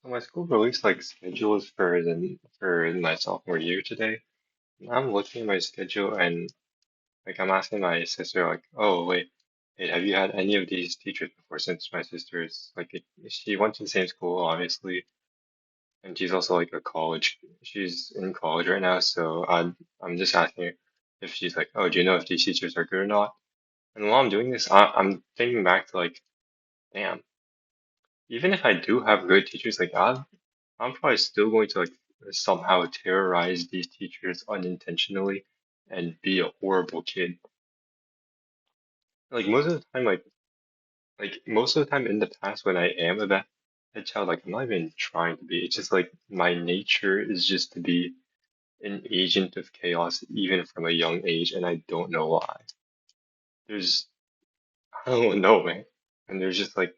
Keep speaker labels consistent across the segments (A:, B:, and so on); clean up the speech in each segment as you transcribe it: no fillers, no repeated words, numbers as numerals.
A: So my school released like schedules for my sophomore year today. I'm looking at my schedule and like I'm asking my sister like, oh wait, hey, have you had any of these teachers before? Since my sister is like she went to the same school obviously, and she's also like a college. She's in college right now, so I'm just asking her if she's like, oh, do you know if these teachers are good or not? And while I'm doing this, I'm thinking back to like, damn, even if I do have good teachers, like I'm probably still going to like somehow terrorize these teachers unintentionally and be a horrible kid. Like most of the time, like most of the time in the past when I am a bad child, like I'm not even trying to be. It's just like my nature is just to be an agent of chaos even from a young age, and I don't know why. There's I don't know, man. And there's just like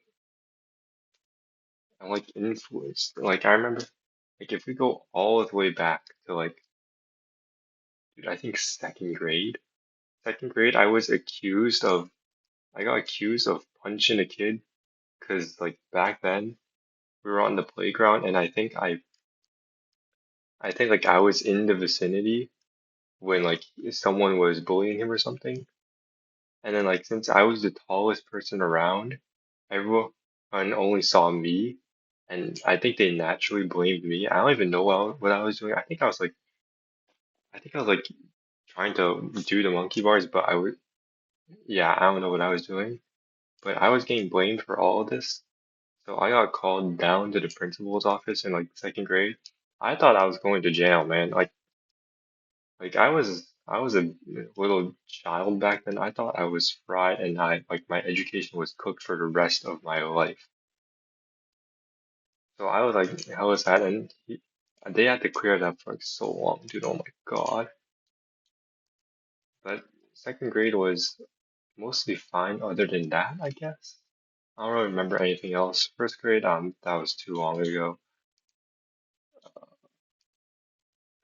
A: I'm like influenced. Like I remember, like if we go all the way back to like, dude, I think second grade. Second grade, I got accused of punching a kid because like back then we were on the playground and I think like I was in the vicinity when like someone was bullying him or something. And then like since I was the tallest person around, everyone only saw me and I think they naturally blamed me. I don't even know what I was doing. I think I was like trying to do the monkey bars, but yeah, I don't know what I was doing. But I was getting blamed for all of this. So I got called down to the principal's office in like second grade. I thought I was going to jail, man. Like I was a little child back then. I thought I was fried and I like my education was cooked for the rest of my life. So I was like hella sad and they had to clear it up for like so long, dude. Oh my God. But second grade was mostly fine other than that, I guess. I don't really remember anything else. First grade, that was too long ago.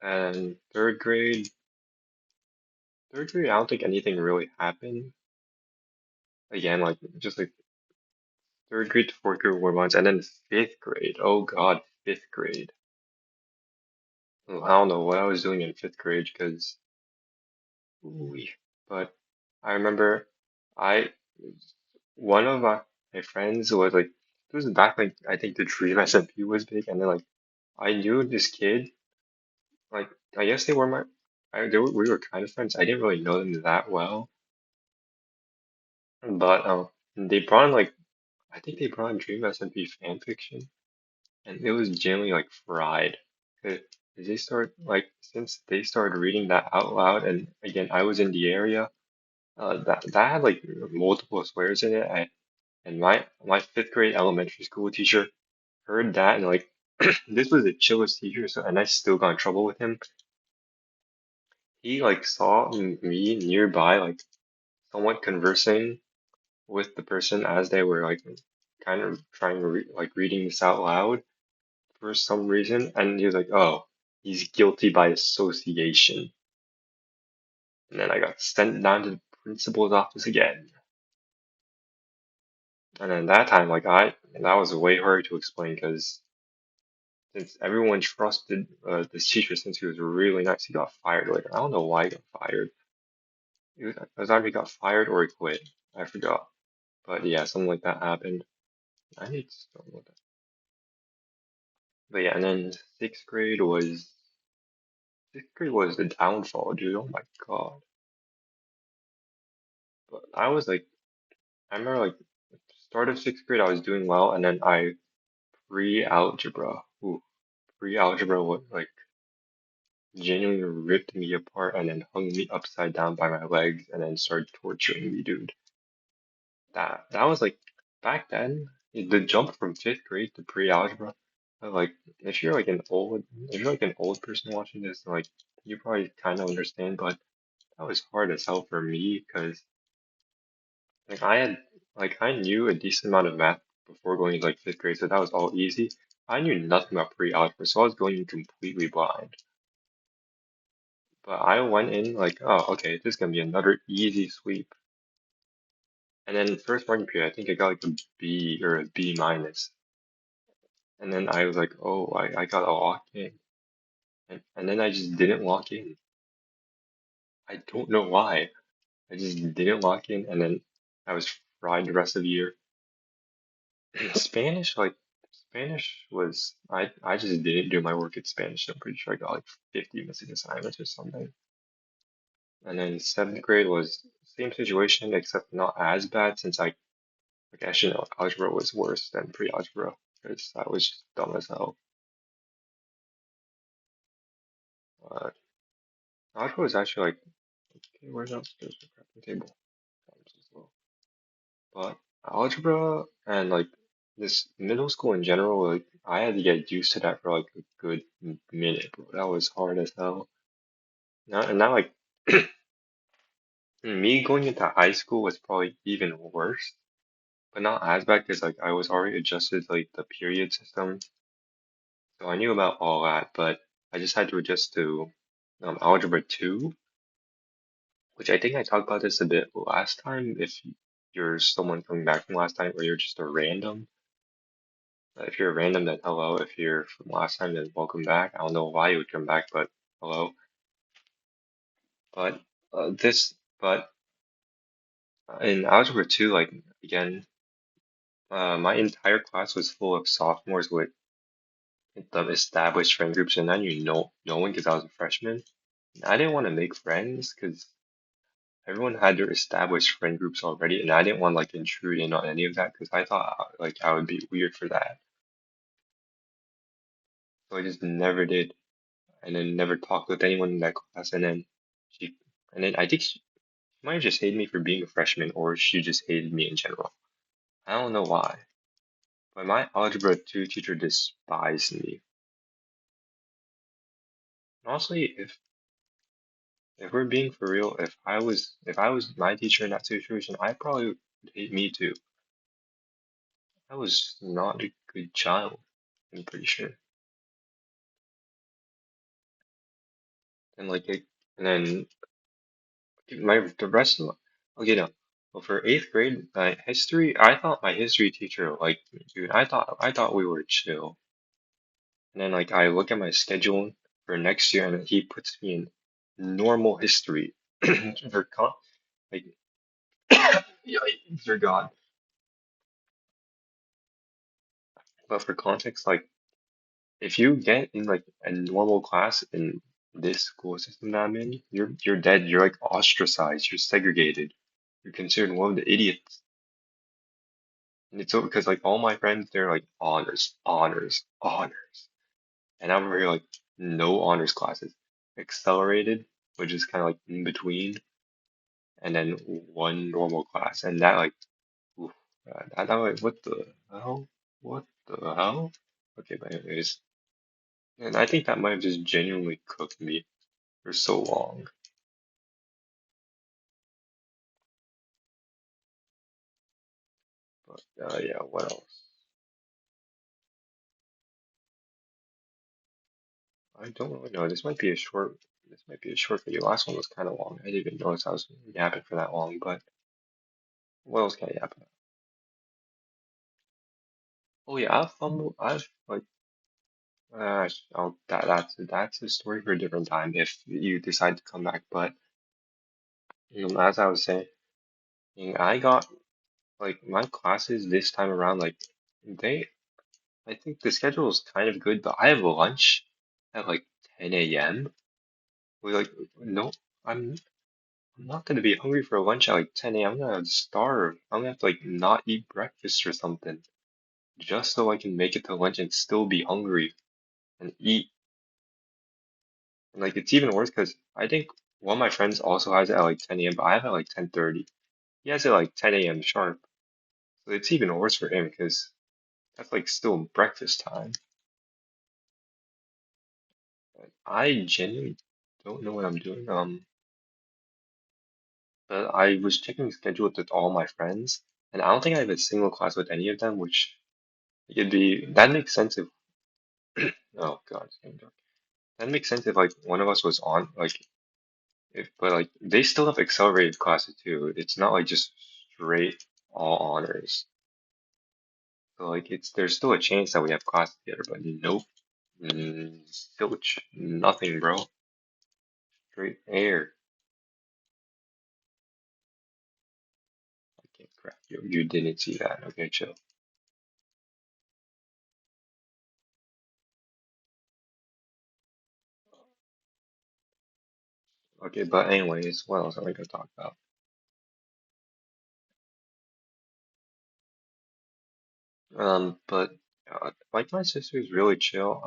A: And third grade, I don't think anything really happened. Again, like just like third grade to fourth grade were months, and then fifth grade. Oh God, fifth grade. Well, I don't know what I was doing in fifth grade because, but I remember I one of my friends was like this was back like I think the Dream SMP was big, and then like I knew this kid. Like I guess they were we were kind of friends. I didn't really know them that well, but they brought in like I think they brought in Dream SMP fan fiction, and it was generally like fried. 'Cause they start like since they started reading that out loud, and again I was in the area. That had like multiple swears in it, and my fifth grade elementary school teacher heard that and like this was the chillest teacher, so and I still got in trouble with him. He like saw me nearby, like somewhat conversing with the person as they were like kind of trying to like reading this out loud for some reason, and he was like, "Oh, he's guilty by association." And then I got sent down to the principal's office again. And then that time, that was way harder to explain because since everyone trusted this teacher since he was really nice, he got fired later. I don't know why he got fired. It was either he got fired or he quit. I forgot. But yeah, something like that happened. I need to start with that. But yeah, and then sixth grade was the downfall, dude. Oh my God. But I was like, I remember like start of sixth grade, I was doing well, and then I pre-algebra. Ooh, pre-algebra was like genuinely ripped me apart and then hung me upside down by my legs and then started torturing me, dude. That was like back then, the jump from fifth grade to pre-algebra. Like if you're like an old person watching this, like you probably kind of understand, but that was hard as hell for me because like I knew a decent amount of math before going to like fifth grade, so that was all easy. I knew nothing about pre-algebra, so I was going in completely blind. But I went in like, oh, okay, this is gonna be another easy sweep. And then first marking period, I think I got like a B or a B minus. And then I was like, oh, I gotta lock in. And then I just didn't lock in. I don't know why. I just didn't lock in, and then I was fried the rest of the year. Spanish, Spanish was I just didn't do my work in Spanish. I'm pretty sure I got like 50 missing assignments or something. And then seventh grade was same situation except not as bad since actually no, algebra was worse than pre-algebra because I was just dumb as hell. Uh, algebra was actually like okay, where's upstairs the crafting table? As well. But algebra and like this middle school in general, like I had to get used to that for like a good minute, bro. That was hard as hell. Now like me going into high school was probably even worse, but not as bad because like I was already adjusted to like the period system, so I knew about all that. But I just had to adjust to algebra 2, which I think I talked about this a bit last time. If you're someone coming back from last time, or you're just a random. If you're random, then hello. If you're from last time, then welcome back. I don't know why you would come back, but hello. But but in Algebra 2, like, again, my entire class was full of sophomores with the established friend groups, and I knew no one because I was a freshman. And I didn't want to make friends because everyone had their established friend groups already, and I didn't want to, like, intrude in on any of that because I thought, like, I would be weird for that. So I just never did. And then never talked with anyone in that class. She, and then I think she might have just hated me for being a freshman, or she just hated me in general. I don't know why, but my algebra 2 teacher despised me. Honestly, if we're being for real, if I was my teacher in that situation, I probably would hate me too. I was not a good child, I'm pretty sure. And like, and then the rest of okay no. Well, for eighth grade, history, I thought my history teacher liked me, dude. I thought we were chill. And then like I look at my schedule for next year, and he puts me in normal history for like yeah, for God. But for context, like if you get in like a normal class in this school system that I'm in, you're dead. You're like ostracized. You're segregated. You're considered one of the idiots. And it's so because like all my friends, they're like honors, honors, honors. And I'm over here like no honors classes. Accelerated, which is kind of like in between, and then one normal class. And that like, oof, that like, what the hell? What the hell? Okay, but anyways, and I think that might have just genuinely cooked me for so long. But yeah, what else? I don't really know. This might be a short. This might be a short video. Last one was kind of long. I didn't even notice I was yapping for that long. But what else can I yap about? Oh yeah, I've fumbled. I've like. That's a story for a different time if you decide to come back. But as I was saying, I got like my classes this time around. Like they, I think the schedule is kind of good, but I have lunch at like 10 a.m. We like no, I'm I'm not gonna be hungry for lunch at like 10 a.m. I'm gonna starve. I'm gonna have to like not eat breakfast or something just so I can make it to lunch and still be hungry and eat. And like it's even worse because I think one of my friends also has it at like 10 a.m. but I have it at like 10:30. He has it like 10 a.m. sharp. So it's even worse for him because that's like still breakfast time. I genuinely don't know what I'm doing. But I was checking the schedule with all my friends, and I don't think I have a single class with any of them, which it'd be that makes sense if oh God, it's getting dark. That makes sense if like one of us was on like if but like they still have accelerated classes too. It's not like just straight all honors. So like it's there's still a chance that we have class together, but nope. Zilch. Nothing, bro. Straight air. Okay, crap. You didn't see that. Okay, chill. Okay, but anyways, what else are we gonna talk about? But like my sister's really chill.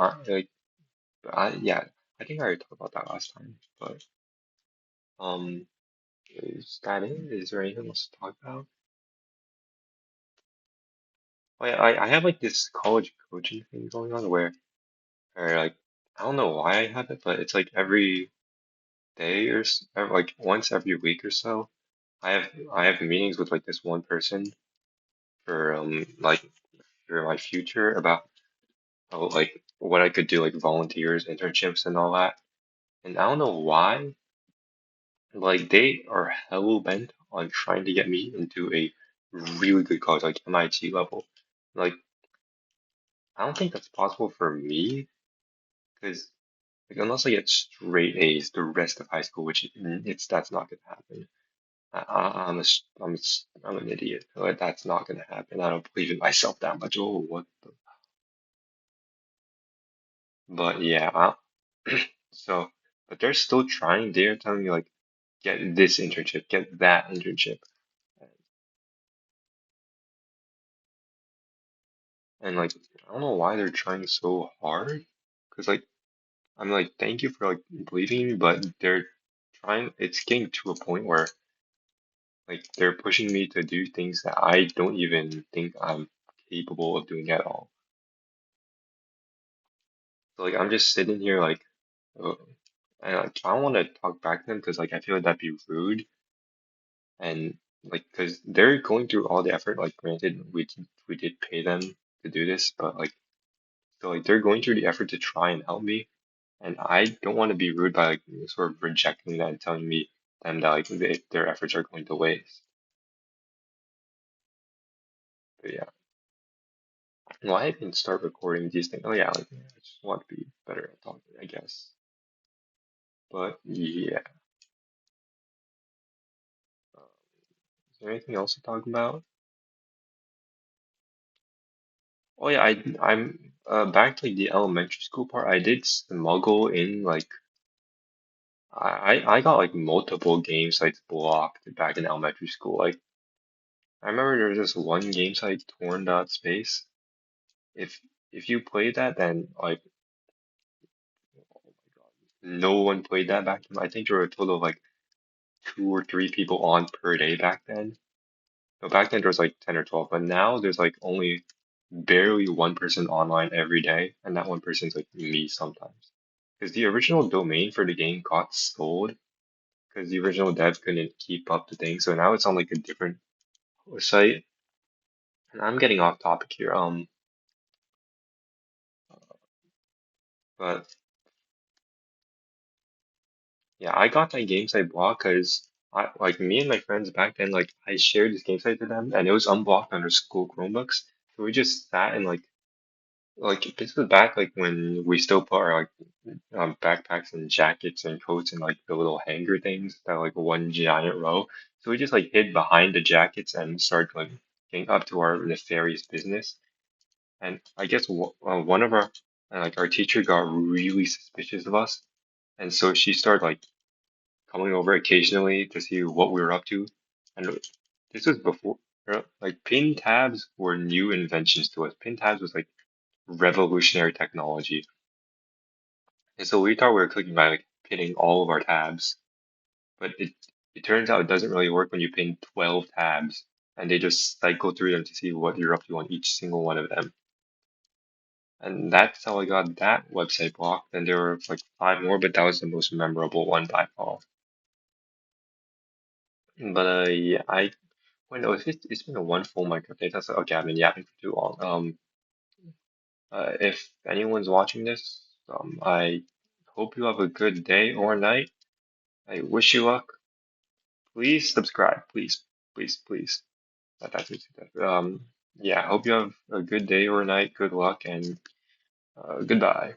A: Yeah, I think I already talked about that last time. But um, is that it? Is there anything else to talk about? Oh, yeah, I have like this college coaching thing going on where like I don't know why I have it, but it's like every day like once every week or so. I have meetings with like this one person for like for my future about like what I could do, like volunteers, internships, and all that. And I don't know why, like they are hell bent on trying to get me into a really good college, like MIT level. Like I don't think that's possible for me because like unless I get straight A's the rest of high school, which it's that's not gonna happen. I'm an idiot. Like, that's not gonna happen. I don't believe in myself that much. Oh, what the? But yeah, so but they're still trying. They're telling me like get this internship, get that internship, and like I don't know why they're trying so hard. Cause like I'm like thank you for like believing in me, but they're trying. It's getting to a point where like they're pushing me to do things that I don't even think I'm capable of doing at all. So like I'm just sitting here like, uh, and like, I don't want to talk back to them because like I feel like that'd be rude and like because they're going through all the effort. Like granted, we did pay them to do this, but like so like they're going through the effort to try and help me, and I don't want to be rude by like sort of rejecting that and telling me them that like their efforts are going to waste. But yeah, well I didn't start recording these things. Oh yeah, like I just want to be better at talking, I guess. But yeah, is there anything else to talk about? Oh yeah, I'm back to like the elementary school part. I did smuggle in like I got like multiple game sites blocked back in elementary school. Like I remember there was this one game site, torn dot space. If if you played that, then like no one played that back then. I think there were a total of like two or three people on per day back then. No, back then there was like 10 or 12, but now there's like only barely one person online every day, and that one person's like me sometimes. Because the original domain for the game got sold because the original dev couldn't keep up the thing. So now it's on like a different site. And I'm getting off topic here. But yeah, I got that game site blocked because I like me and my friends back then, like I shared this game site to them and it was unblocked under school Chromebooks. So we just sat and like this was back like when we still put our like backpacks and jackets and coats and like the little hanger things that like one giant row. So we just like hid behind the jackets and started like getting up to our nefarious business. And I guess one of like our teacher got really suspicious of us, and so she started like coming over occasionally to see what we were up to. And this was before like pin tabs were new inventions to us. Pin tabs was like revolutionary technology. And so we thought we were clicking by like pinning all of our tabs, but it turns out it doesn't really work when you pin 12 tabs and they just cycle through them to see what you're up to on each single one of them. And that's how I got that website blocked. And there were like five more, but that was the most memorable one by far. But yeah, I wait, no, it's been a one full Minecraft day. That's okay. I've been yapping for too long. If anyone's watching this, I hope you have a good day or night. I wish you luck. Please subscribe, please, please, please. That's it. Yeah, I hope you have a good day or night, good luck, and goodbye.